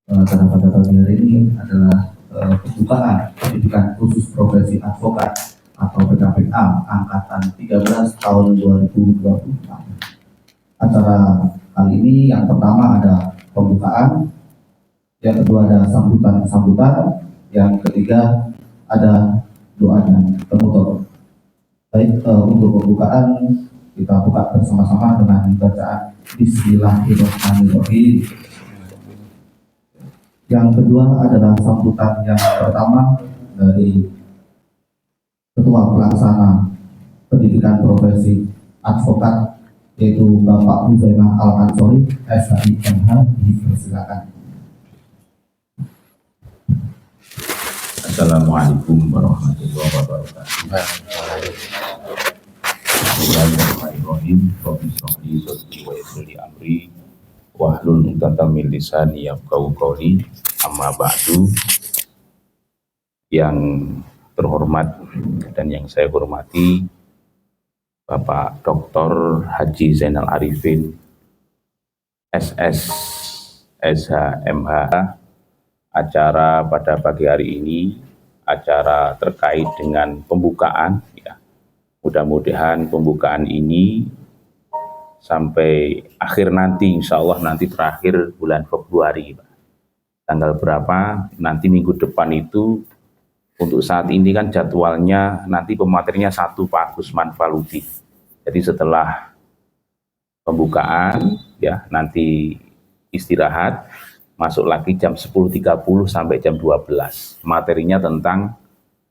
Karena pada pagi hari ini adalah pembukaan pendidikan khusus profesi advokat atau PKPA angkatan 13 tahun 2024. Acara kali ini yang pertama ada pembukaan, yang kedua ada sambutan, yang ketiga ada doa dan penutup. Baik, untuk pembukaan kita buka bersama-sama dengan bacaan Bismillahirrahmanirrahim. Yang kedua adalah sambutan yang pertama dari Ketua Pelaksana Pendidikan Profesi Advokat, yaitu Bapak Huzaimah Al-Ansori, SHIMH, dipersilakan. Assalamualaikum warahmatullahi wabarakatuh. Bismillahirrahmanirrahim. Rabbi shrahli sadri wa yassir li amri wahlul 'uqdatam min lisani yafqahu qawli. Amma ba'du. Yang terhormat dan yang saya hormati Bapak Dr. Haji Zainal Arifin SS SHMH. Acara pada pagi hari ini acara terkait dengan pembukaan ya. Mudah-mudahan pembukaan ini sampai akhir nanti, insya Allah nanti terakhir bulan Februari, Pak. Tanggal berapa nanti minggu depan itu. Untuk saat ini kan jadwalnya nanti pematerinya satu Pak Agus Manfaluti. Jadi setelah pembukaan ya nanti istirahat, masuk lagi jam 10.30 sampai jam 12. Materinya tentang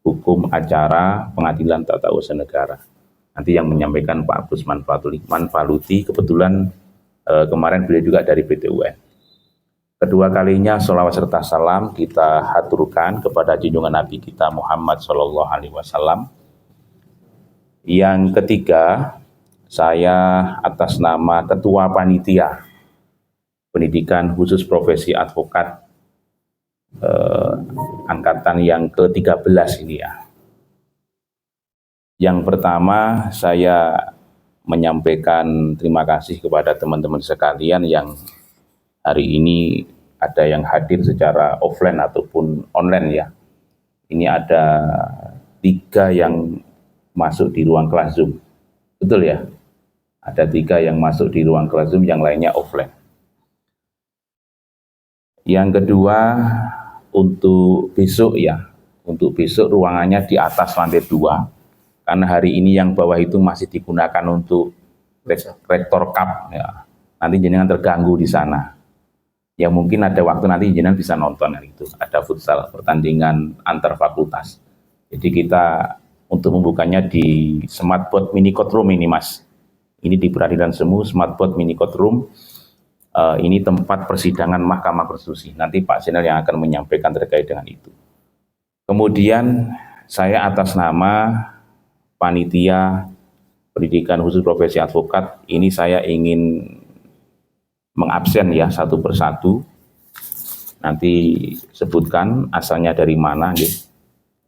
hukum acara pengadilan tata usaha negara. Nanti yang menyampaikan Pak Agus Manfaluti, kebetulan kemarin beliau juga dari PT-UN. Kedua kalinya sholawat serta salam kita haturkan kepada junjungan Nabi kita Muhammad SAW. Yang ketiga, saya atas nama Ketua Panitia Pendidikan Khusus Profesi Advokat angkatan yang ke-13 ini ya. Yang pertama, saya menyampaikan terima kasih kepada teman-teman sekalian yang hari ini ada yang hadir secara offline ataupun online ya. Ini ada 3 yang masuk di ruang kelas Zoom. Betul ya? Ada 3 yang masuk di ruang kelas Zoom, yang lainnya offline. Yang kedua, untuk besok ya. Untuk besok ruangannya di atas lantai 2. Karena hari ini yang bawah itu masih digunakan untuk rektor cup ya. Nanti jenengan terganggu di sana. Ya mungkin ada waktu nanti jenengan bisa nonton itu. Ada futsal pertandingan antar fakultas. Jadi kita untuk membukanya di Smartboard Mini Courtroom ini Mas. Ini di Peradilan Semu Smartboard Mini Courtroom. Ini tempat persidangan Mahkamah Konstitusi. Nanti Pak Zainal yang akan menyampaikan terkait dengan itu. Kemudian saya atas nama Panitia Pendidikan Khusus Profesi Advokat, ini saya ingin mengabsen ya satu persatu. Nanti sebutkan asalnya dari mana, gitu.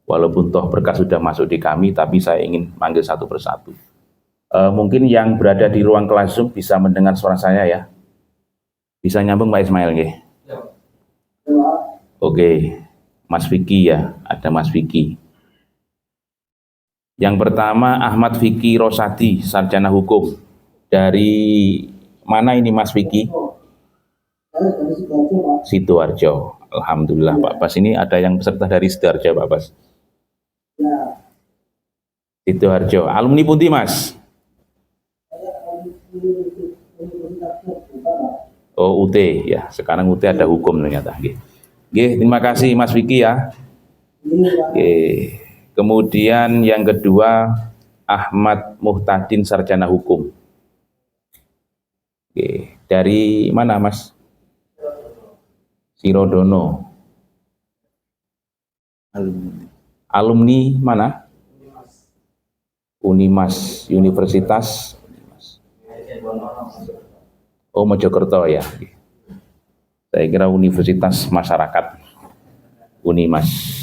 Walaupun toh berkas sudah masuk di kami, tapi saya ingin manggil satu persatu. Mungkin yang berada di ruang kelas Zoom bisa mendengar suara saya ya. Bisa nyambung Pak Ismail, nggih? Oke, Mas Vicky ya, ada Mas Vicky. Yang pertama Ahmad Vicky Rosadi, sarjana hukum. Dari mana ini Mas Vicky? Sidoarjo. Alhamdulillah Pak Bas, ini ada yang peserta dari Sidoarjo Pak Bas. Sidoarjo. Alumni pundi Mas? Oh UT ya, sekarang UT ada hukum ternyata. Oke, terima kasih Mas Vicky ya. Oke. Kemudian yang kedua Ahmad Muhtadin, sarjana hukum. Oke, dari mana Mas? Sirodono. Alumni mana? Unimas, Universitas. Oh, Mojokerto ya. Saya kira Universitas Masyarakat. Unimas.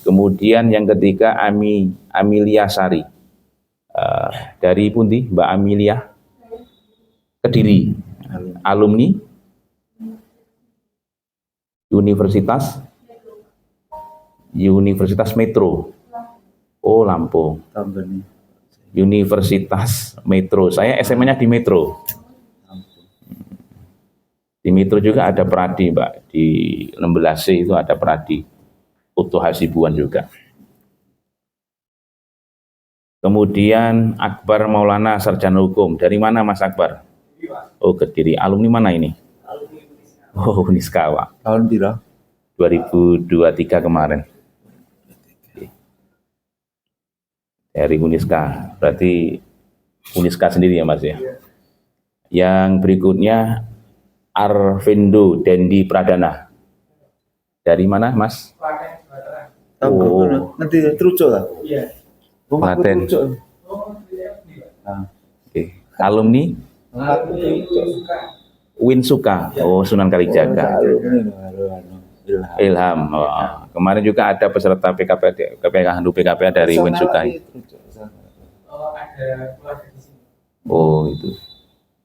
Kemudian yang ketiga Amelia Sari. Dari pundi Mbak Amelia? Kediri. Alumni Universitas Metro. Oh, Lampung. Tambani. Universitas Metro. Saya SMA-nya di Metro. Di Metro juga ada Pradi, Mbak. Di 16C itu ada Pradi. Utuh Hasibuan juga. Kemudian Akbar Maulana, sarjana hukum. Dari mana Mas Akbar? Oh, Kediri. Alumni mana ini? Oh, Uniska, Pak. Tahun piro? 2023 kemarin. Dari Uniska. Berarti Uniska sendiri ya, Mas ya? Yang berikutnya Arvindo Dendi Pradana. Dari mana, Mas? Tahu Oh. nanti terucuk lah. Iya. Rumahku Klaten. terucuk. Oke. Alumni Winsuka. Oh, Sunan Kalijaga. Ilham. Oh. Kemarin juga ada peserta PKP dari Winsuka. Oh, ada keluarga di sini. Oh, itu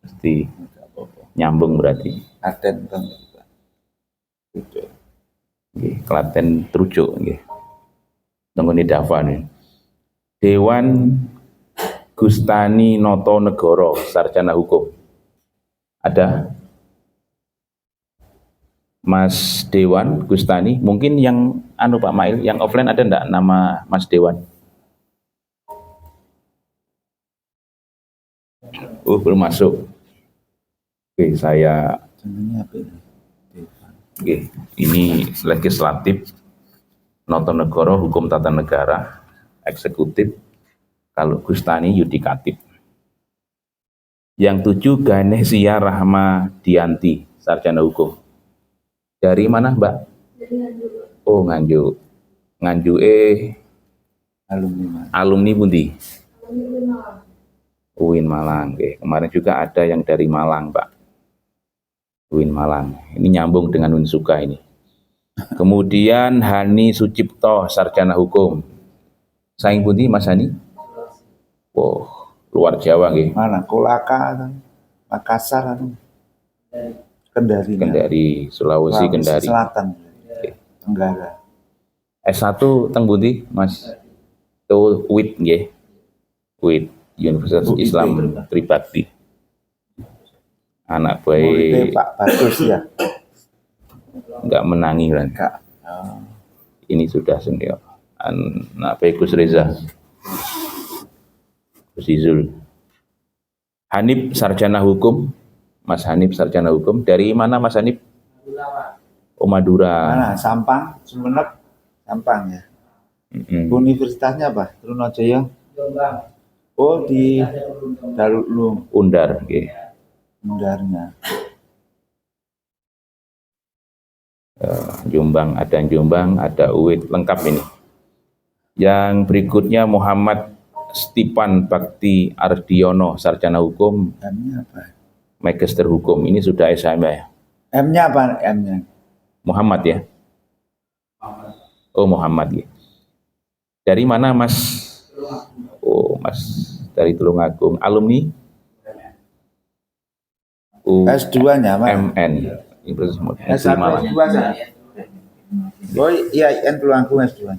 pasti nyambung berarti. Klaten kan. Nggih, Klaten Trucuk nggih. Tenggone Dava nih. Dewan Gustani Noto Negoro, sarjana hukum. Ada Mas Dewan Gustani, mungkin yang Pak Mail, yang offline ada enggak nama Mas Dewan? Oh, belum masuk. Oke, saya Jenenge apa ini? Oke, ini legislatif, Notonegoro, hukum tata negara, eksekutif, kalau Gustani yudikatif. Yang 7 Ganesia Rahma Dianti, sarjana hukum. Dari mana, Mbak? Oh, Nganjuk. Nganjuk Alumni. alumni pundi? UIN Malang. Oke. Kemarin juga ada yang dari Malang, Pak. UIN Malang. Ini nyambung dengan Unsuka ini. Kemudian Hani Sucipto, sarjana hukum. Saing pundi Mas Hani? Oh, luar Jawa nggih. Mana? Kolaka kan. Makassar kan. Kendari. Kendari, Sulawesi Kendari. Selatan. Tenggara. S1 teng pundi, Mas? Tuh UIT nggih. UIT, Universitas UIT. Islam Tribakti. Anak Muridnya baik Pak Bagus ya. enggak menangi kan. Kak. Oh. Ini sudah senior. Anak baik Gus Reza. Gus Izul. Hanif sarjana hukum. Mas Hanif sarjana hukum. Dari mana Mas Hanif? Oh, Madura. Mana? Sampang, Sumenep, Sampang ya. Mm-mm. Universitasnya apa? Trunajaya. Jombang. Oh di Darul Ulum, Undar, nggih. Undarnya. Jombang, ada UIT, lengkap ini. Yang berikutnya Muhammad Stipan Bakti Ardiono, sarjana hukum, M-nya apa? magister hukum. Ini sudah SMA ya. M-nya apa? M-nya. Muhammad ya. Oh, Muhammad ya. Dari mana Mas? Oh, Mas dari Tulungagung. Alumni? S2-nya apa? UMN. Universitas Negeri S1, Malang. S2 nya. Oh iya, IN Tulungagung S2.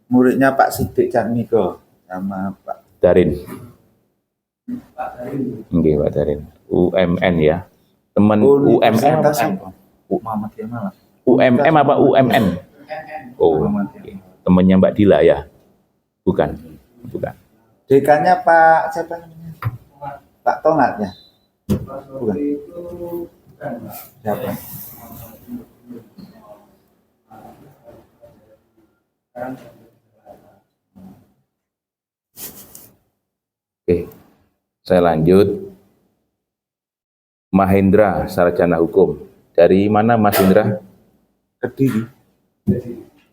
Muridnya Pak Sidik Carmiko sama Pak. Darin. Nggih, Pak Darin. UMN ya. Teman UMN Universitas apa? apa? Muhammad Yamal. UMM apa UMN? Oh, oke. Temennya Mbak Dila ya? Bukan. Dekannya Pak siapa namanya? Pak Tongat ya? Bukan. Siapa? Oke, saya lanjut. Mahendra, sarjana hukum. Dari mana Mas Hendra? Kediri.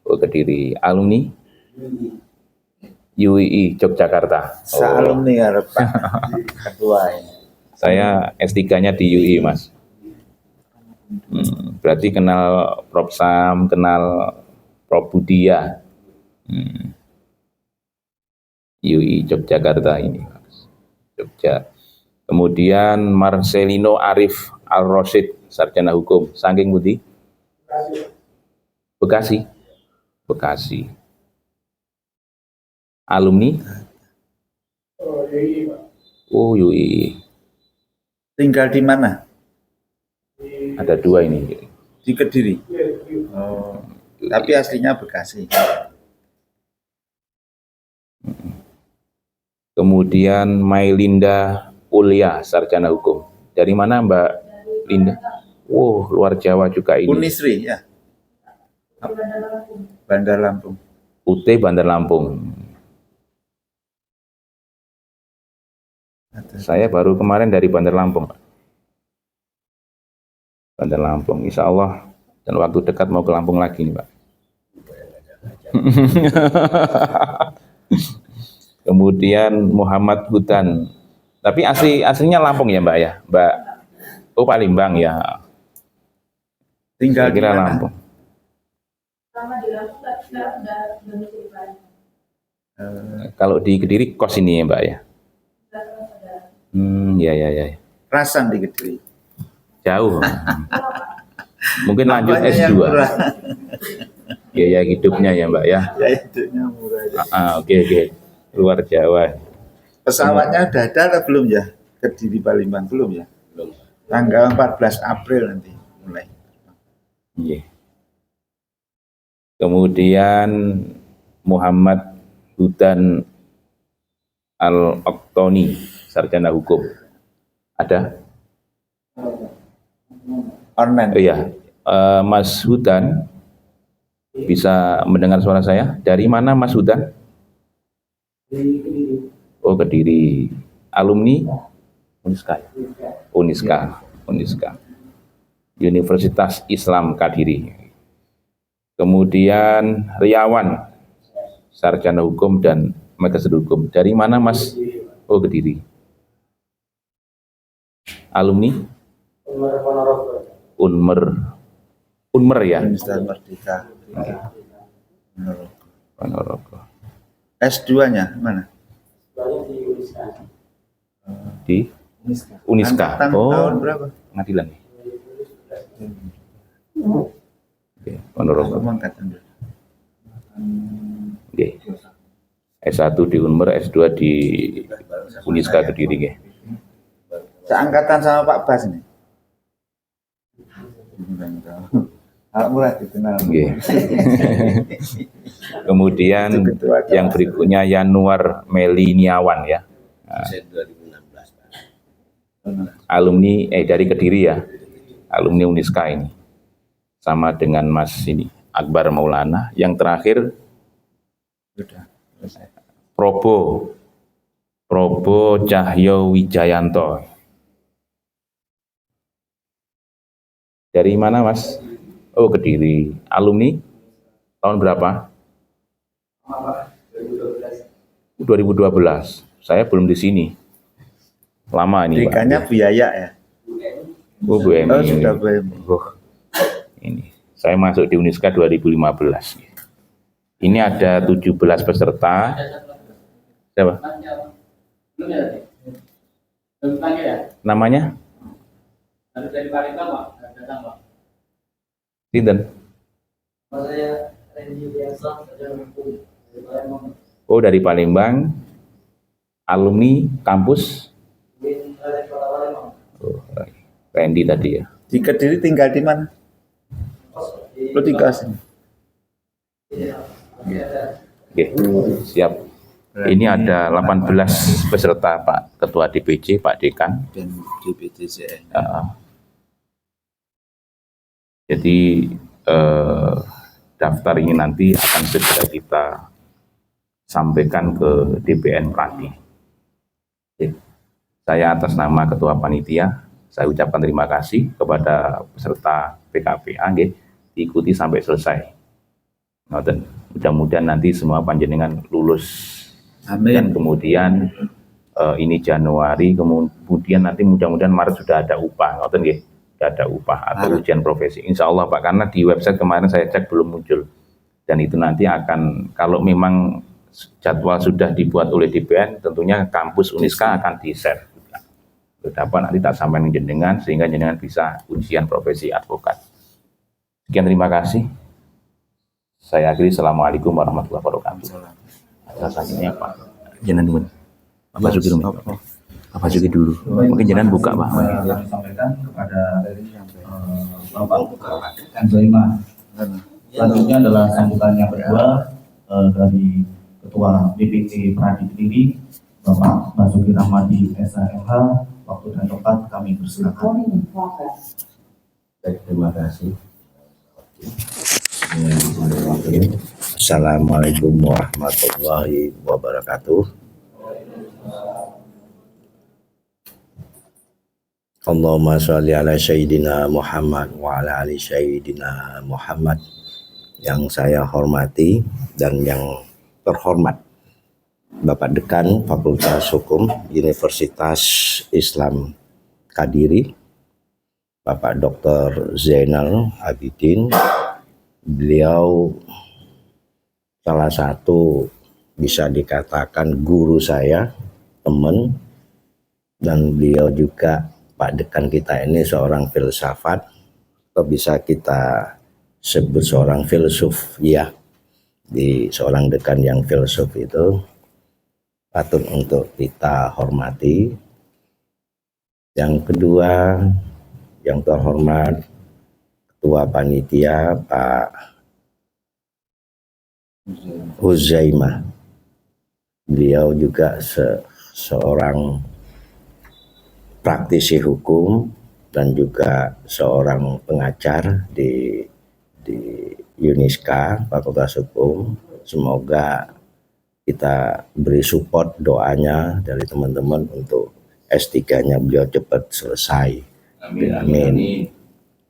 Oh, Kediri. Alumni? UII Yogyakarta. Alumni ya Pak. Ketua ini. Saya S3-nya di UI, Mas. Berarti kenal Prof. Sam, kenal Prof. Budia. UI Yogyakarta ini, Mas. Jogja. Kemudian Marcelino Arif Al-Rosid, sarjana hukum. Saking Budi? Bekasi. Bekasi. Alumni? Oh, UI. Tinggal di mana? Ada 2 ini. Di Kediri. Oh, tapi aslinya Bekasi. Kemudian Mailinda Ulia, sarjana hukum. Dari mana Mbak Linda? Wow, luar Jawa juga ini. Unisri ya. Bandar Lampung. UT Bandar Lampung. Saya baru kemarin dari Bandar Lampung. Bandar Lampung, insya Allah dan waktu dekat mau ke Lampung lagi nih Pak. Kemudian Muhammad Hutan, tapi aslinya Lampung ya Mbak ya, Mbak. Oh Palembang ya. Tinggal Saya kira di mana? Lampung. Kalau di Kediri kos ini ya Mbak ya. Ya. Rasan di Kediri. Jauh. Mungkin lanjut Apanya yang S2. murah? Biaya hidupnya ya Mbak ya. Ya hidupnya murah. Ya. Oke. Luar Jawa. Pesawatnya udah ada atau belum ya? Kediri Palembang belum ya? Belum. Tanggal 14 April nanti mulai. Iya. Kemudian Muhammad Hudan Al-Oktoni, sarjana hukum. Ada? Online. Oh iya, Mas Hudan, bisa mendengar suara saya? Dari mana Mas Hudan? Oh, Kediri. Alumni? Uniska. Universitas Islam Kediri. Kemudian Riawan, sarjana hukum dan magister hukum. Dari mana Mas? Oh, Kediri. Alumni? Unmer ya? Universitas Merdeka. Ponorogo. S2-nya mana? Di Uniska. Angkatan tahun berapa? Pengadilan. Oke, Ponorogo. Aku angkatan dulu. Oke. S1 di Unmer, S2 di Uniska Kediri. Oke. Seangkatan sama Pak Bas nih. Hal murah dikenal. Oke. Kemudian Itu ketua yang berikutnya Yanuar Meliniawan ya. Alumni dari Kediri ya. Alumni Uniska ini. Sama dengan Mas ini Akbar Maulana. Yang terakhir Sudah selesai. Probo Cahyo Wijayanto. Dari mana Mas? Oh, Kediri. Alumni tahun berapa? 2012. Saya belum di sini. Lama ini, Pak. Dikanya Biaya ya. Oh, BMI. Oh, sudah BMI. Ini. Saya masuk di Uniska 2015. Ini ada 17 peserta. Siapa? Namanya? Dari Palembang, Pak. Datang, Pak. Sinten? Saya Renji Biasa, sarjana hukum dari Palembang. Oh, dari Palembang. Alumni kampus? Dari Kota Palembang. Oh, Randy tadi ya. Di Kediri tinggal di mana? Lo tinggal sini. Oke, siap. Ini ada 18 peserta Pak Ketua DPC, Pak Dekan. Dan DPTCN. Jadi daftar ini nanti akan segera kita sampaikan ke DPN Pradi. Oke. Saya atas nama Ketua Panitia, saya ucapkan terima kasih kepada peserta PKPA, diikuti sampai selesai. Mudah-mudahan nanti semua panjenengan lulus. Amin. Dan kemudian ini Januari, kemudian nanti mudah-mudahan Maret sudah ada upah, sudah ada upah atau ujian profesi. Insya Allah Pak, karena di website kemarin saya cek belum muncul. Dan itu nanti akan, kalau memang jadwal sudah dibuat oleh DPN, tentunya kampus Uniska akan di-share. Dapat nanti tak sampai jenengan, sehingga jenengan bisa ujian profesi advokat. Sekian, terima kasih. Saya akhiri. Assalamualaikum warahmatullahi wabarakatuh. Atas akhirnya Pak Jenengan dulu. Pak Basuki dulu. Pak Basuki dulu. Mungkin Jenengan buka Pak. Kami sampaikan kepada Bapak Anzaima. Selanjutnya adalah sambutan yang kedua dari Ketua DPC Pradi Kediri, Bapak Basuki Rahmadi SHMH. Waktu dan tempat kami persilakan. Baik, terima kasih. Assalamualaikum warahmatullahi wabarakatuh. Allahumma sholli ala Sayyidina Muhammad wa ala ali Sayyidina Muhammad. Yang saya hormati dan yang terhormat Bapak Dekan Fakultas Hukum Universitas Islam Kadiri, Bapak Dr. Zainal Abidin. Beliau salah satu bisa dikatakan guru saya, teman, dan beliau juga Pak Dekan kita ini seorang filsafat, atau bisa kita sebut seorang filsuf, ya. Di seorang dekan yang filsuf itu patut untuk kita hormati. Yang kedua, yang terhormat Ketua Panitia Pak Huzaimah. Beliau juga seorang praktisi hukum dan juga seorang pengajar di UNISKA Fakultas Hukum. Semoga kita beri support doanya dari teman-teman untuk S3-nya beliau cepat selesai. Amin.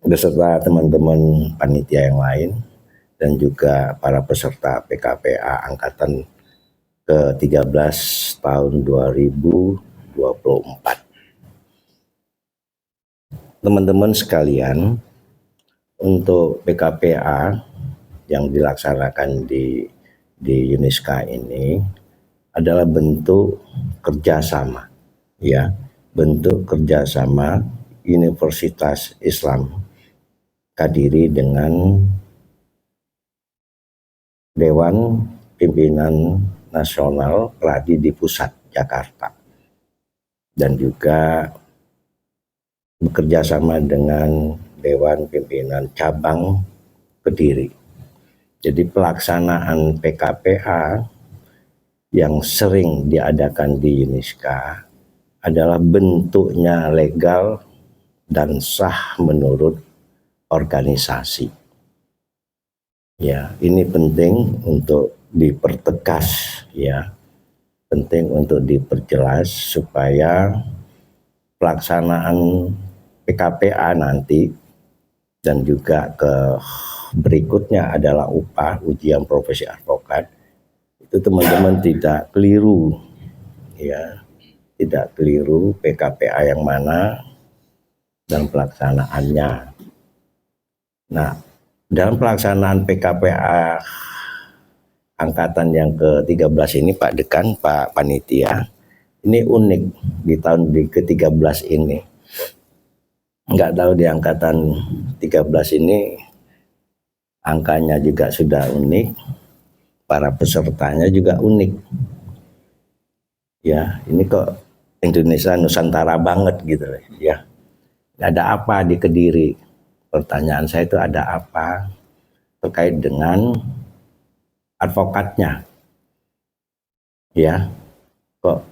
Beserta teman-teman panitia yang lain dan juga para peserta PKPA angkatan ke-13 tahun 2024. Teman-teman sekalian, untuk PKPA yang dilaksanakan di UNISKA ini adalah bentuk kerjasama, ya, bentuk kerjasama Universitas Islam Kadiri dengan Dewan Pimpinan Nasional Pradi di pusat Jakarta, dan juga bekerja sama dengan Dewan Pimpinan Cabang Kediri. Jadi pelaksanaan PKPA yang sering diadakan di UNISKA adalah bentuknya legal dan sah menurut organisasi. Ya, ini penting untuk dipertegas, ya. Penting untuk diperjelas supaya pelaksanaan PKPA nanti dan juga berikutnya adalah upah ujian profesi advokat itu teman-teman tidak keliru, ya, tidak keliru PKPA yang mana dan pelaksanaannya. Nah, dalam pelaksanaan PKPA angkatan yang ke-13 ini Pak Dekan, Pak Panitia, ini unik di tahun ke-13 ini. Nggak tahu di angkatan 13 ini angkanya juga sudah unik, para pesertanya juga unik. Ya, ini kok Indonesia Nusantara banget gitu ya. Ada apa di Kediri? Pertanyaan saya itu ada apa terkait dengan advokatnya? Ya, kok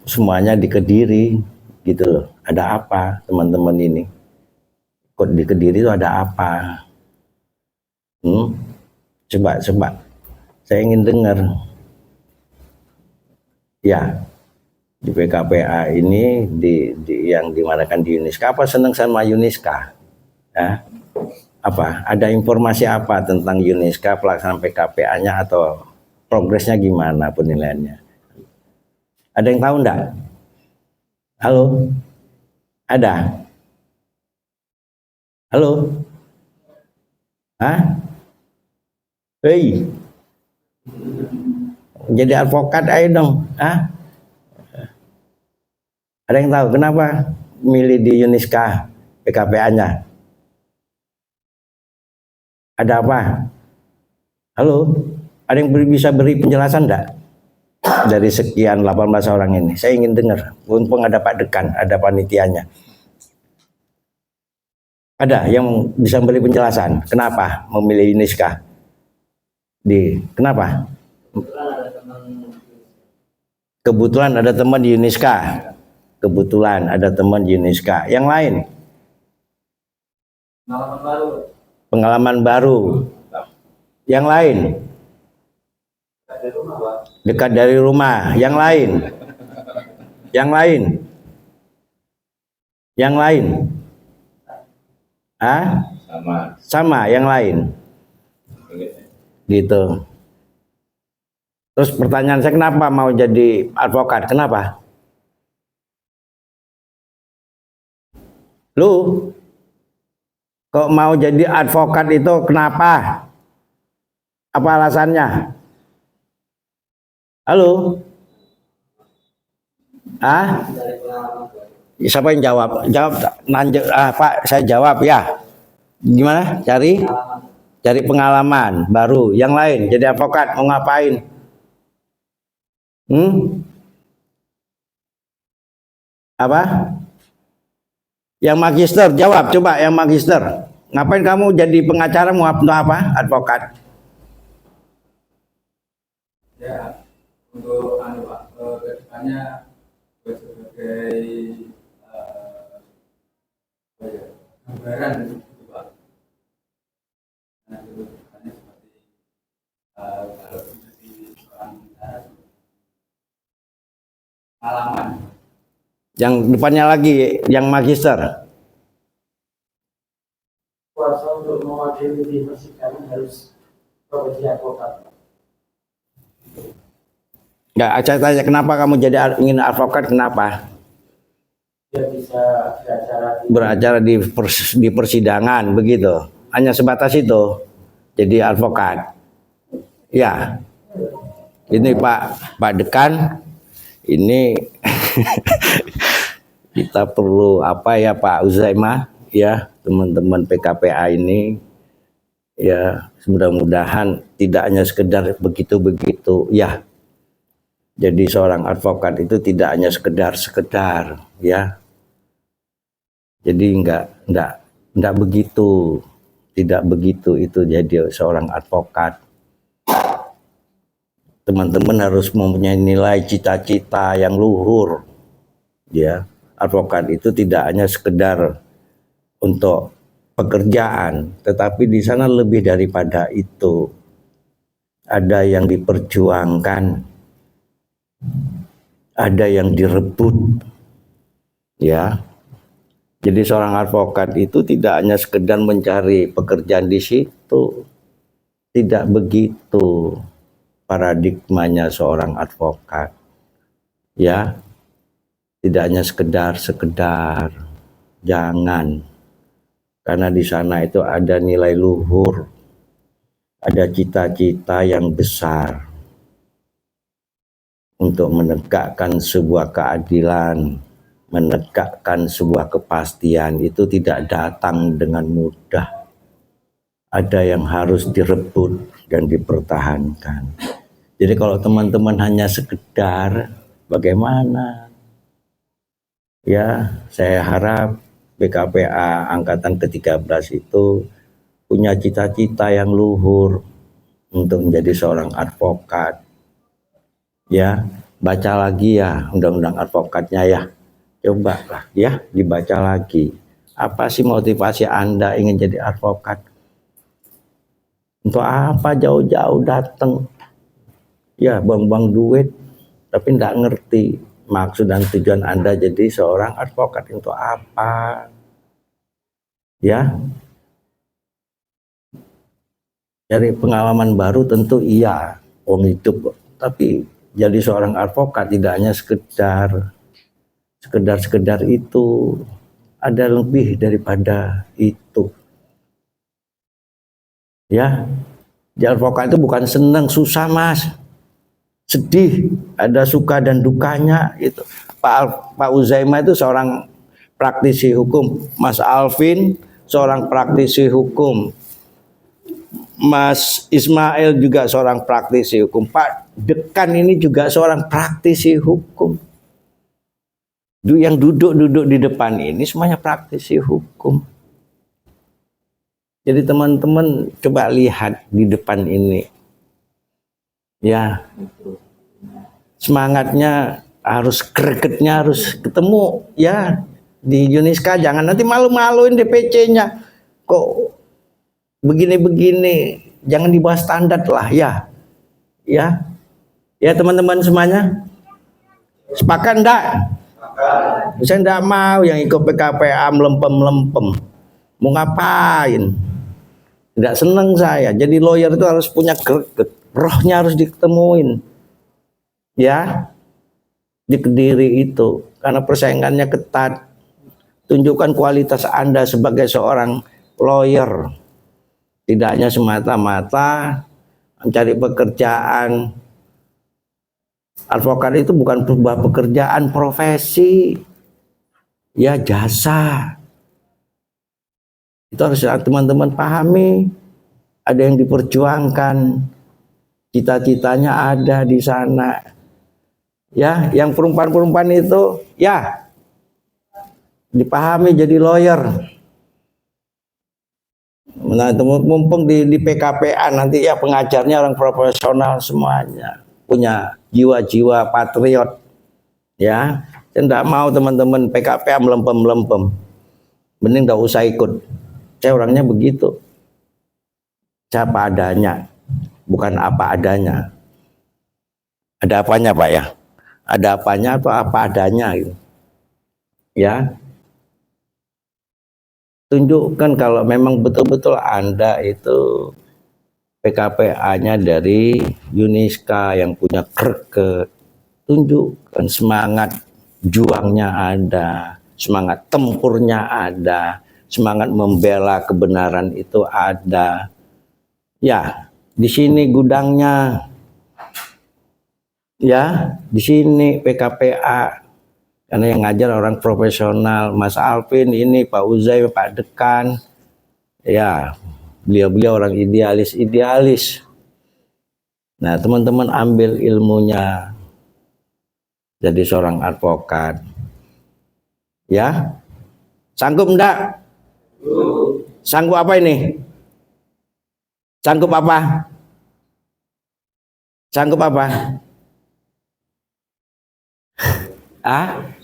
semuanya di Kediri gitu loh. Ada apa teman-teman ini? Kok di Kediri itu ada apa? Coba. Saya ingin dengar. Ya, di PKPA ini yang dimanakan di UNISKA, apa senang sama UNISKA? Ya, apa? Ada informasi apa tentang UNISKA pelaksanaan PKPA-nya atau progresnya gimana penilaiannya? Ada yang tahu enggak? Halo? Ada? Halo? Hah? Hei, jadi advokat ayo dong. Hah? Ada yang tahu kenapa milih di UNISKA PKPA-nya? Ada apa? Halo, ada yang bisa beri penjelasan enggak? Dari sekian 18 orang ini, saya ingin dengar. Mumpung ada Pak Dekan, ada panitianya. Ada yang bisa beri penjelasan kenapa memilih Yuniska? Kenapa? Kebetulan ada teman Kebetulan ada teman di Yuniska. Kebetulan ada teman di Yuniska. Yang lain? pengalaman baru. Pengalaman baru. Yang lain? Dari rumah, Pak. Dekat dari rumah. Yang lain? Yang lain? Yang lain? Hah? Sama yang lain. Gitu. Terus pertanyaan saya, kenapa mau jadi advokat? Kenapa? Lu kok mau jadi advokat itu kenapa? Apa alasannya? Halo? Ah? Dari pengalaman baru. Siapa yang jawab? Jawab Pak, saya jawab ya. Gimana? Cari pengalaman baru. Yang lain jadi advokat mau ngapain? Apa? Yang magister jawab, coba yang magister. Ngapain kamu jadi pengacara mau apa? Advokat. Ya, untuk Pak, kedepannya sebagai gambaran gitu Pak. Nah, kedepannya seperti kalau menjadi seorang pengalaman. Yang depannya lagi yang magister. Kuasa untuk mewakili di persidangan harus profesi advokat. Enggak, saya tanya kenapa kamu jadi ingin advokat, kenapa? Dia bisa Beracara di persidangan begitu. Hanya sebatas itu. Jadi advokat. Ya. Ini Pak Dekan. Ini kita perlu apa ya Pak Uzaimah ya, teman-teman PKPA ini ya, mudah-mudahan tidak hanya sekedar begitu-begitu ya. Jadi seorang advokat itu tidak hanya sekedar ya. Jadi enggak begitu, tidak begitu itu jadi seorang advokat. Teman-teman harus mempunyai nilai cita-cita yang luhur. Ya, advokat itu tidak hanya sekedar untuk pekerjaan, tetapi di sana lebih daripada itu. Ada yang diperjuangkan, ada yang direbut. Ya. Jadi seorang advokat itu tidak hanya sekedar mencari pekerjaan di situ. Tidak begitu paradigmanya seorang advokat. Ya. Tidak hanya sekedar. Jangan. Karena di sana itu ada nilai luhur. Ada cita-cita yang besar. Untuk menegakkan sebuah keadilan, menegakkan sebuah kepastian itu tidak datang dengan mudah. Ada yang harus direbut dan dipertahankan. Jadi kalau teman-teman hanya sekedar, bagaimana? Ya, saya harap PKPA Angkatan ke-13 itu punya cita-cita yang luhur untuk menjadi seorang advokat. Ya, baca lagi ya undang-undang advokatnya ya. Coba lah ya, dibaca lagi. Apa sih motivasi Anda ingin jadi advokat? Untuk apa jauh-jauh datang? Ya, buang-buang duit, tapi tidak ngerti maksud dan tujuan Anda jadi seorang advokat untuk apa? Ya, dari pengalaman baru tentu iya, wong hidup. Tapi jadi seorang advokat tidak hanya sekedar itu, ada lebih daripada itu. Ya, jadi advokat itu bukan senang, susah mas, sedih, ada suka dan dukanya itu. Pak Uzaimah itu seorang praktisi hukum, Mas Alvin seorang praktisi hukum, Mas Ismail juga seorang praktisi hukum. Pak Dekan ini juga seorang praktisi hukum. Yang duduk-duduk di depan ini semuanya praktisi hukum. Jadi teman-teman coba lihat di depan ini. Ya, semangatnya harus, gregetnya harus ketemu ya di Yuniska. Jangan nanti malu-maluin DPC-nya. Kok begini-begini, jangan di bawah standar lah ya. Ya teman-teman semuanya. Sepakat enggak? Saya enggak mau yang ikut PKPA melempem-melempem. Mau ngapain? Tidak senang saya. Jadi lawyer itu harus punya greget. Rohnya harus diketemuin. Ya. Di Kediri itu. Karena persaingannya ketat. Tunjukkan kualitas Anda sebagai seorang lawyer. Tidak hanya semata-mata mencari pekerjaan. Advokat itu bukan sebuah pekerjaan, profesi. Ya, jasa. Itu harus teman-teman pahami. Ada yang diperjuangkan. Cita-citanya ada di sana. Ya, yang perempuan-perempuan itu, ya, dipahami jadi lawyer. Nah, mumpung di PKPA nanti ya pengajarnya orang profesional semuanya. Punya jiwa-jiwa patriot. Ya, saya tidak mau teman-teman PKPA melempem-melempem. Mending tidak usah ikut. Saya orangnya begitu. Saya apa adanya. Bukan apa adanya. Ada apanya Pak ya? Ada apanya atau apa adanya gitu. Ya. Tunjukkan kalau memang betul-betul Anda itu PKPA-nya dari Yuniska yang punya greget. Tunjukkan semangat juangnya ada, semangat tempurnya ada, semangat membela kebenaran itu ada. Ya, di sini gudangnya. Ya, di sini PKPA. Karena yang ngajar orang profesional, Mas Alvin ini, Pak Uzay, Pak Dekan, ya beliau-beliau orang idealis. Nah teman-teman ambil ilmunya, jadi seorang advokat. Ya, sanggup enggak? Sanggup apa ini? Sanggup apa? Sanggup apa?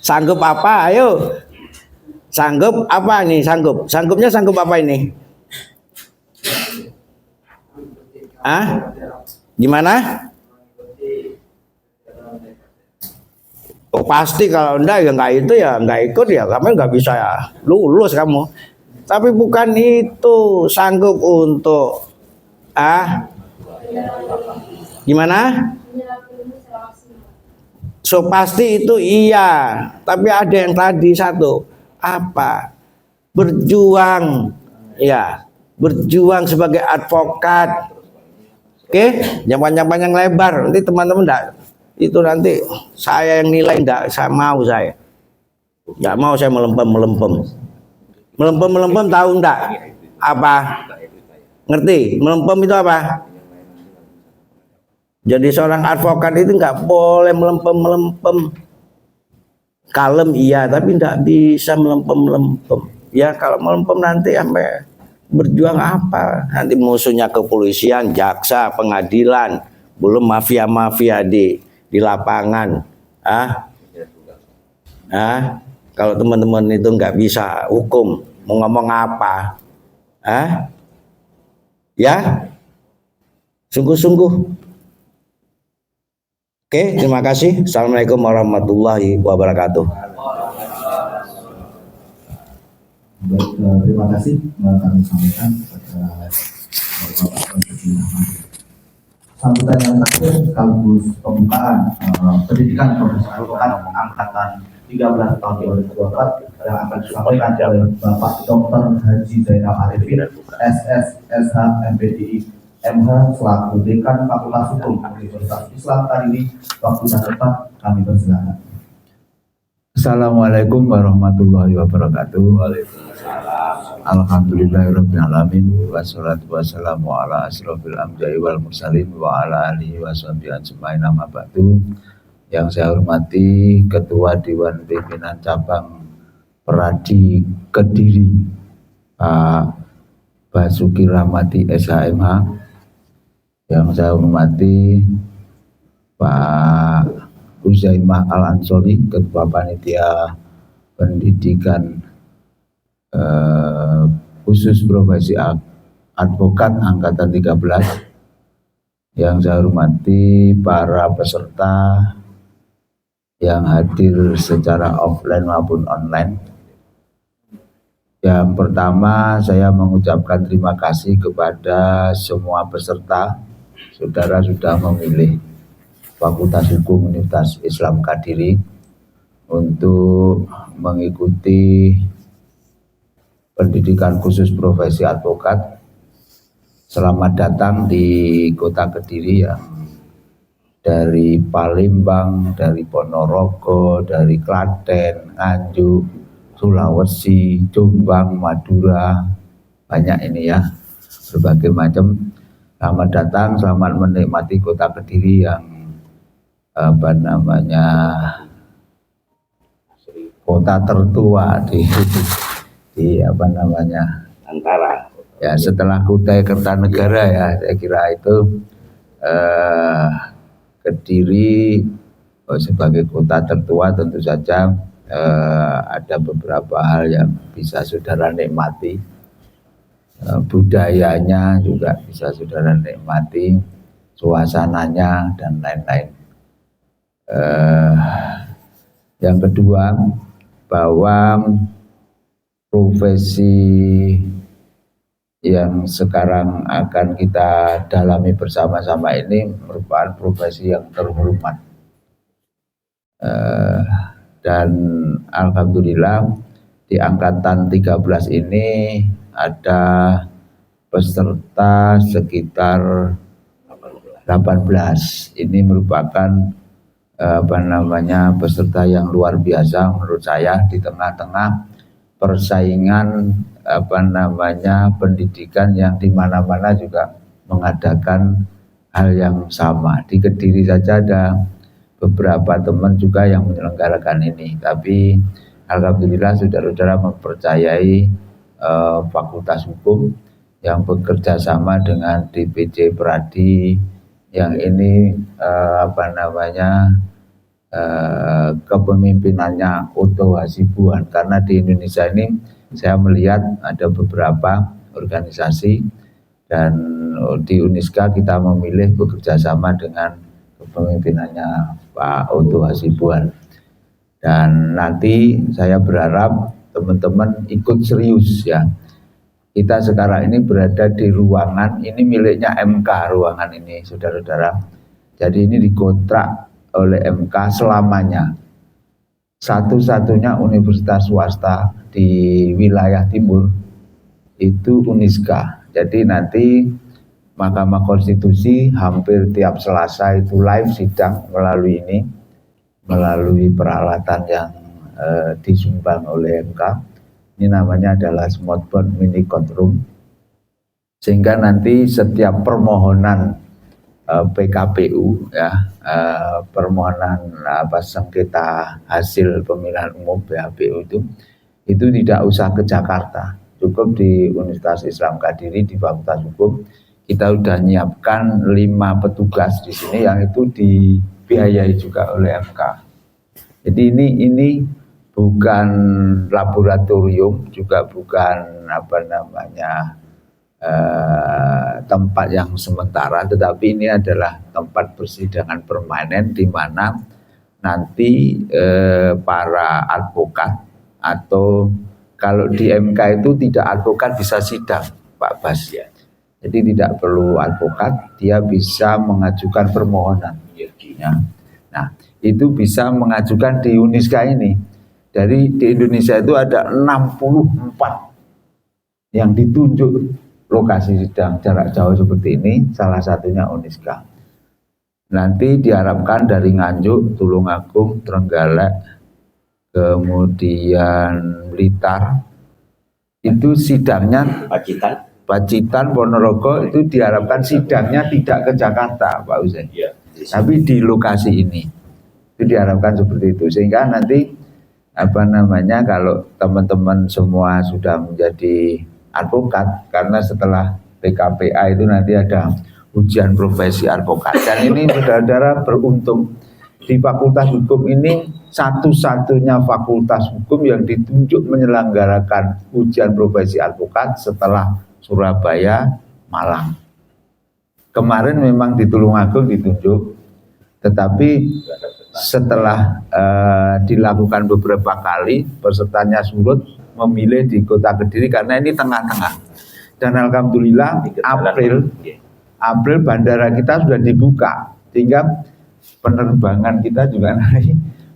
Sanggup apa? Ayo. Sanggup apa nih? Sanggupnya sanggup apa ini? Gimana? Oh, pasti kalau enggak ya enggak itu ya enggak ikut ya kamu enggak bisa ya lulus kamu. Tapi bukan itu sanggup untuk gimana? So pasti itu iya, tapi ada yang tadi satu apa? Berjuang, ya, berjuang sebagai advokat. Oke, jangan panjang lebar. Nanti teman-teman enggak itu nanti saya yang nilai enggak, saya. Enggak mau saya melempem. Melempem tahu enggak? Apa? Ngerti? Melempem itu apa? Jadi seorang advokat itu nggak boleh melempem. Kalem iya, tapi nggak bisa melempem. Ya kalau melempem nanti sampai berjuang apa? Nanti musuhnya kepolisian, jaksa, pengadilan, belum mafia-mafia di lapangan. Kalau teman-teman itu nggak bisa hukum, mau ngomong apa? Ya, sungguh-sungguh. Oke, terima kasih. Assalamualaikum warahmatullahi wabarakatuh. Baik, terima kasih kami sampaikan kepada Bapak Presiden. Sambutan yang terakhir sekaligus pembukaan pendidikan profesi advokat angkatan 13 tahun 2024 yang akan disampaikan oleh Bapak Dr. Haji Zainal Arifin, SS, SH, MPDI, MH selaku Dekan Fakultas Hukum Universitas Islam Kediri. Waktu dan tempat kami persilakan. Assalamualaikum warahmatullahi wabarakatuh. Waalaikumsalam. Alhamdulillahirrabbilalamin. Wassalatu wassalamu ala asrofil amjai wal mursalin wa ala alihi wa sahbihi ajma'in, amma ba'du. Yang saya hormati Ketua Dewan Pimpinan Cabang Peradi Kediri, Pak Basuki Rahmati SHMH. Yang saya hormati Pak Uzaimah Al-Ansori, Ketua Panitia Pendidikan khusus profesi advokat angkatan 13. Yang saya hormati para peserta yang hadir secara offline maupun online. Yang pertama, saya mengucapkan terima kasih kepada semua peserta. Saudara sudah memilih Fakultas Hukum Universitas Islam Kediri untuk mengikuti pendidikan khusus profesi advokat. Selamat datang di Kota Kediri yang dari Palembang, dari Ponorogo, dari Klaten, Nganjuk, Sulawesi, Jombang, Madura, banyak ini ya, berbagai macam. Selamat datang, selamat menikmati Kota Kediri yang kota tertua di Antara ya, setelah Kutai Kertanegara ya, saya kira itu Kediri sebagai kota tertua tentu saja ada beberapa hal yang bisa saudara nikmati, budayanya juga bisa saudara nikmati, suasananya dan lain-lain. Yang kedua, bahwa profesi yang sekarang akan kita dalami bersama-sama ini merupakan profesi yang terhormat, dan alhamdulillah di angkatan 13 ini ada peserta sekitar 18. Ini merupakan peserta yang luar biasa menurut saya di tengah-tengah persaingan pendidikan yang di mana-mana juga mengadakan hal yang sama. Di Kediri saja ada beberapa teman juga yang menyelenggarakan ini, tapi alhamdulillah saudara-saudara mempercayai Fakultas Hukum yang bekerja sama dengan DPC Peradi yang ini kepemimpinannya Otto Hasibuan. Karena di Indonesia ini saya melihat ada beberapa organisasi dan di UNISKA kita memilih bekerja sama dengan kepemimpinannya Pak Otto Hasibuan. Dan nanti saya berharap teman-teman ikut serius ya. Kita sekarang ini berada di ruangan, ini miliknya MK ruangan ini saudara-saudara. Jadi ini dikontrak oleh MK selamanya. Satu-satunya universitas swasta di wilayah timur itu UNISKA. Jadi nanti Mahkamah Konstitusi hampir tiap Selasa itu live sidang melalui ini, melalui peralatan yang disumbang oleh MK. Ini namanya adalah Smartboard Mini Courtroom. Sehingga nanti setiap permohonan PKPU ya, permohonan sengketa hasil pemilihan umum PHPU itu tidak usah ke Jakarta, cukup di Universitas Islam Kediri di Fakultas Hukum. Kita sudah menyiapkan 5 petugas di sini yang itu dibiayai juga oleh MK. Jadi ini bukan laboratorium, juga bukan tempat yang sementara, tetapi ini adalah tempat persidangan permanen di mana nanti para advokat, atau kalau di MK itu tidak advokat bisa sidang Pak Bas ya. Jadi tidak perlu advokat, dia bisa mengajukan permohonan ya. Nah, itu bisa mengajukan di UNISKA ini. Dari di Indonesia itu ada 64 yang ditunjuk lokasi sidang jarak jauh seperti ini, salah satunya UNISKA. Nanti diharapkan dari Nganjuk, Tulungagung, Trenggalek, kemudian Blitar, itu sidangnya Pacitan, Ponorogo, itu diharapkan sidangnya tidak ke Jakarta, Pak Uzain, tapi di lokasi ini. Itu diharapkan seperti itu, sehingga nanti kalau teman-teman semua sudah menjadi advokat, karena setelah PKPA itu nanti ada ujian profesi advokat, dan ini saudara-saudara beruntung di Fakultas Hukum ini satu-satunya fakultas hukum yang ditunjuk menyelenggarakan ujian profesi advokat setelah Surabaya, Malang. Kemarin memang di Tulungagung ditunjuk, tetapi setelah dilakukan beberapa kali, pesertanya surut memilih di Kota Kediri karena ini tengah-tengah. Dan alhamdulillah April bandara kita sudah dibuka, sehingga penerbangan kita juga nanti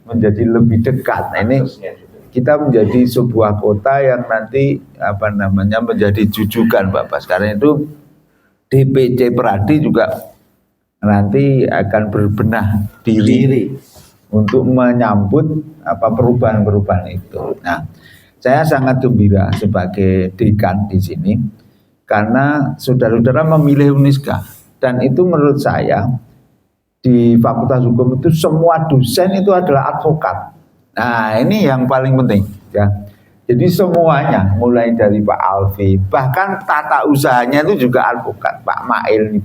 menjadi lebih dekat. Nah, ini kita menjadi sebuah kota yang nanti menjadi jujukan, Bapak. Karena itu DPC Pradi juga nanti akan berbenah diri untuk menyambut perubahan-perubahan itu. Nah, saya sangat gembira sebagai dekan di sini karena saudara-saudara memilih Uniska, dan itu menurut saya di Fakultas Hukum itu semua dosen itu adalah advokat. Nah, ini yang paling penting ya. Jadi semuanya mulai dari Pak Alfi, bahkan tata usahanya itu juga advokat. Pak Mail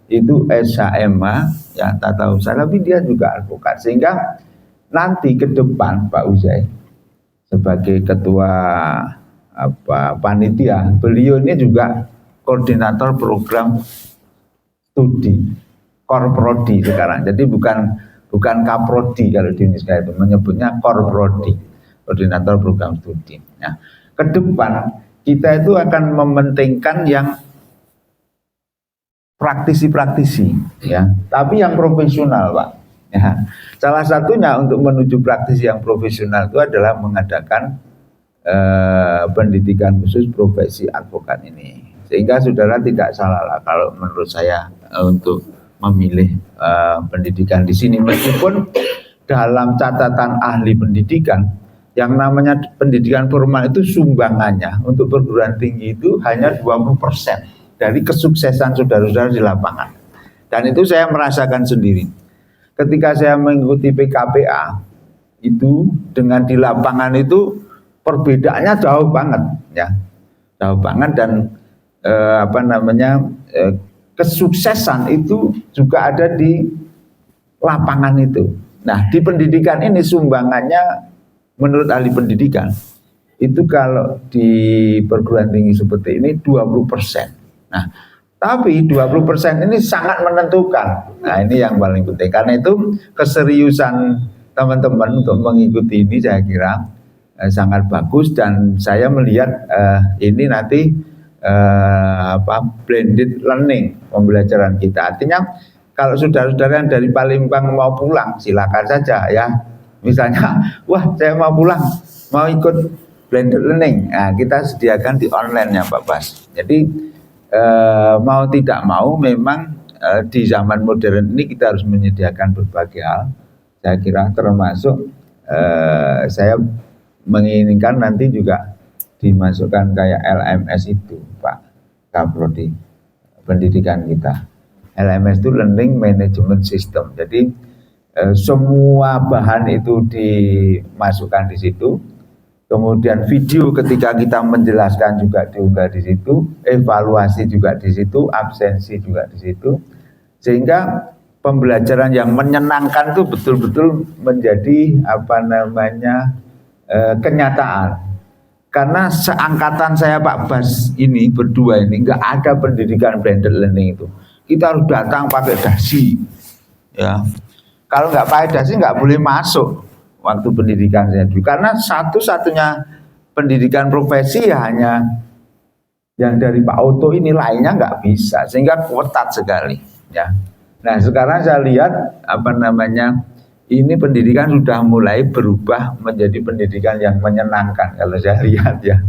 itu SHMA ya, tata usaha, tapi dia juga advokat. Sehingga nanti ke depan Pak Uzain sebagai ketua panitia, beliau ini juga koordinator program studi Korprodi sekarang. Jadi bukan Kaprodi kalau di Indonesia itu menyebutnya Korprodi, koordinator program studi. Nah, ke depan kita itu akan mementingkan yang praktisi-praktisi ya, tapi yang profesional, Pak. Ya. Salah satunya untuk menuju praktisi yang profesional itu adalah mengadakan pendidikan khusus profesi advokat ini. Sehingga saudara tidak salah lah kalau menurut saya untuk memilih pendidikan di sini, meskipun dalam catatan ahli pendidikan yang namanya pendidikan formal itu sumbangannya untuk perguruan tinggi itu hanya 20% dari kesuksesan saudara-saudara di lapangan. Dan itu saya merasakan sendiri. Ketika saya mengikuti PKPA itu dengan di lapangan itu perbedaannya jauh banget ya. Jauh banget, dan kesuksesan itu juga ada di lapangan itu. Nah, di pendidikan ini sumbangannya menurut ahli pendidikan itu kalau di perguruan tinggi seperti ini 20%. Nah, tapi 20% ini sangat menentukan. Nah, ini yang paling penting. Karena itu keseriusan teman-teman untuk mengikuti ini saya kira sangat bagus, dan saya melihat ini nanti blended learning, pembelajaran kita. Artinya kalau saudara-saudara yang dari Palembang mau pulang silakan saja ya. Misalnya, wah saya mau pulang, mau ikut blended learning. Nah, kita sediakan di online ya Pak Bas. Jadi mau tidak mau memang di zaman modern ini kita harus menyediakan berbagai hal. Saya kira termasuk saya menginginkan nanti juga dimasukkan kayak LMS itu Pak Kaprodi pendidikan kita. LMS itu Learning Management System. Jadi semua bahan itu dimasukkan di situ. Kemudian video ketika kita menjelaskan juga diunggah di situ, evaluasi juga di situ, absensi juga di situ. Sehingga pembelajaran yang menyenangkan itu betul-betul menjadi kenyataan. Karena seangkatan saya Pak Bas ini berdua ini nggak ada pendidikan blended learning itu. Kita harus datang pakai dasi, ya. Kalau nggak pakai dasi nggak boleh masuk waktu pendidikan saya dulu. Karena satu-satunya pendidikan profesi ya hanya yang dari Pak Oto ini, lainnya nggak bisa, sehingga ketat sekali, ya. Nah sekarang saya lihat ini pendidikan sudah mulai berubah menjadi pendidikan yang menyenangkan kalau saya lihat ya.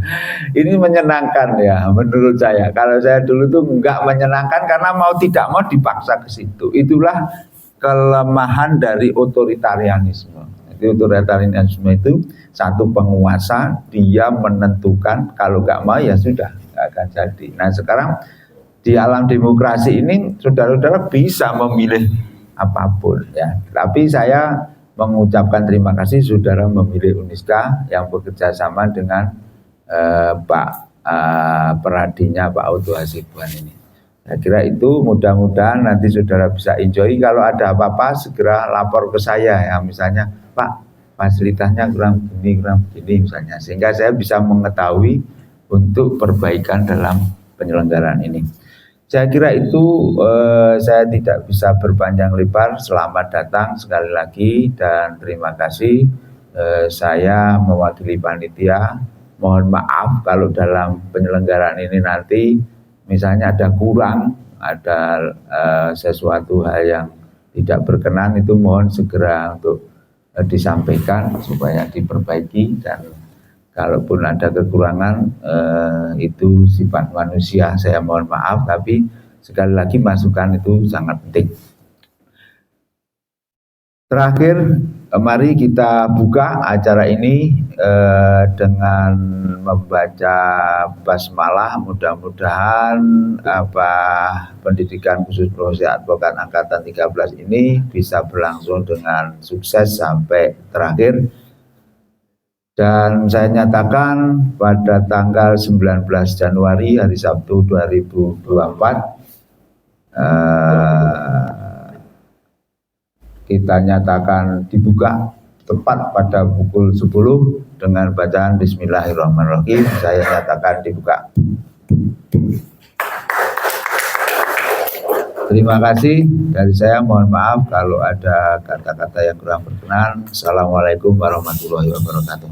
Ini menyenangkan ya menurut saya. Kalau saya dulu tuh enggak menyenangkan karena mau tidak mau dipaksa ke situ. Itulah kelemahan dari otoritarianisme. Itu Jadi otoritarianisme itu satu penguasa, dia menentukan, kalau nggak mau ya sudah nggak akan jadi. Nah sekarang di alam demokrasi ini saudara-saudara bisa memilih apapun ya. Tapi saya mengucapkan terima kasih saudara memilih Uniska yang bekerja sama dengan Pak Peradinya Pak Auto Hasibuan ini. Saya kira itu mudah-mudahan nanti saudara bisa enjoy. Kalau ada apa-apa segera lapor ke saya ya, misalnya Pak fasilitasnya kurang begini misalnya, sehingga saya bisa mengetahui untuk perbaikan dalam penyelenggaraan ini. Saya kira itu saya tidak bisa berpanjang lebar. Selamat datang sekali lagi dan terima kasih. Saya mewakili panitia. Mohon maaf kalau dalam penyelenggaraan ini nanti misalnya ada kurang, ada sesuatu hal yang tidak berkenan, itu mohon segera untuk disampaikan supaya diperbaiki. Dan kalaupun ada kekurangan itu sifat manusia, saya mohon maaf, tapi sekali lagi masukan itu sangat penting. Terakhir, mari kita buka acara ini dengan membaca basmalah. Mudah-mudahan pendidikan khusus profesi advokat angkatan 13 ini bisa berlangsung dengan sukses sampai terakhir. Dan saya nyatakan pada tanggal 19 Januari hari Sabtu 2024 kita nyatakan dibuka tepat pada pukul 10 dengan bacaan Bismillahirrahmanirrahim. Saya nyatakan dibuka. Terima kasih dari saya, mohon maaf kalau ada kata-kata yang kurang berkenan. Assalamualaikum warahmatullahi wabarakatuh.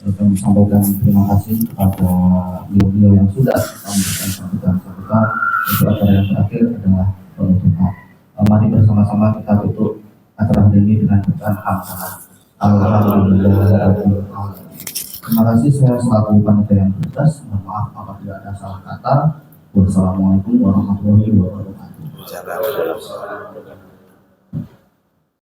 Kami sampaikan terima kasih kepada beliau-beliau yang sudah memberikan sambutan-sambutan. Untuk acara yang terakhir adalah penutupan. Mari bersama-sama kita tutup acara hari ini dengan bacaan hamdalah. Alhamdulillah. Terima kasih, saya selaku panitia yang bertugas. Mohon maaf apabila ada salah kata. Wassalamualaikum warahmatullahi wabarakatuh.